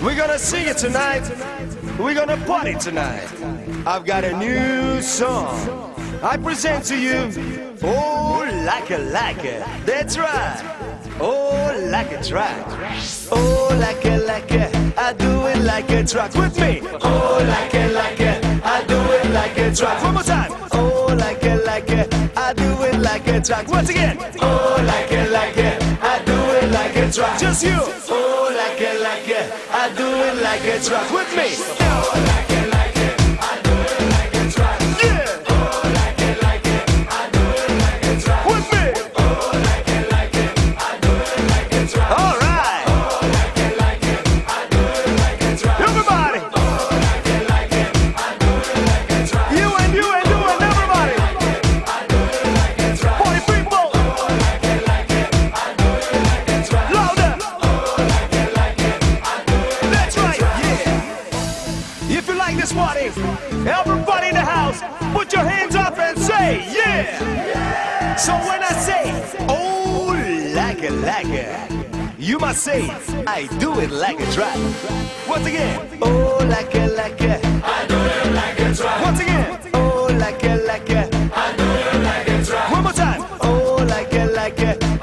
We're gonna sing it tonight. We're gonna party tonight. I've got a new song. I present to you. Oh, like a. That's right. Oh, like a track. Oh, like a. I do it like a track. With me. Oh, like a. I do it like a track. One more time. Oh, like a. I do it like a track. Once again. Oh, like a. I do it like a track. Just you. Oh, like a. I do it like a track. With me. Oh, like a. I do it like a track. Yeah. Oh, like a. I do it like a track. With me. Oh, like a. I do it like a track. All right. Oh, like a. I do it like a track. Everybody. Oh, like a. I do it like a track. You and everybody. I do it like a track. Party people. Oh, like a. I do it like a track. Louder. Oh, like a. I do it. That's right. Yeah. If you like this party, everybody in the house, put your hands up and say yeah. So when I say oh like a, you must say I do it like a track. Once again, oh like a, I do it like a track. Once again, oh like a, I do it like a track. One more time, oh like a,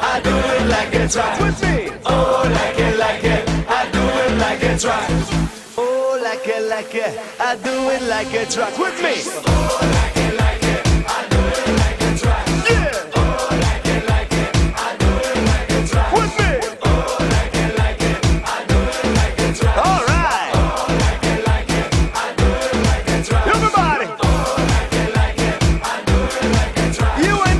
I do it like a track. With me, oh like a, I do it like a track. Oh like a, I do it like a track. With me, oh like a, I do it like a track. Yeah. Oh like a, I do it like a track. With me, oh like a, I do it like a track. All right. Oh like a, I do it like a track. Everybody. Oh like a, I do it like a track. You and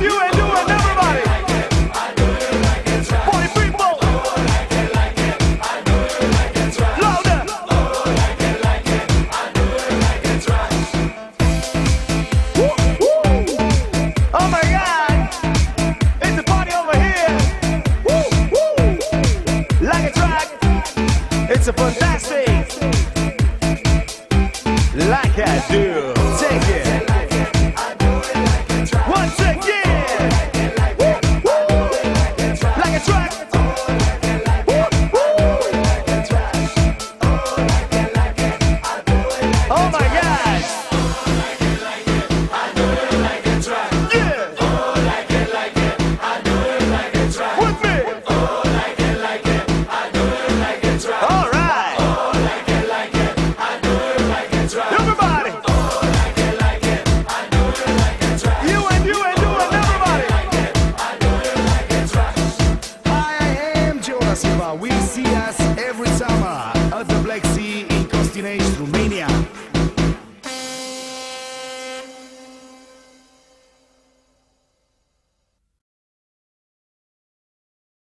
everybody. I do it like a track. Party people. Oh like a, I do it like a track. Louder. Oh like a, I do it like a track. Oh my God! It's a party over here. Woo, woo. Like a track. It's a fantastic.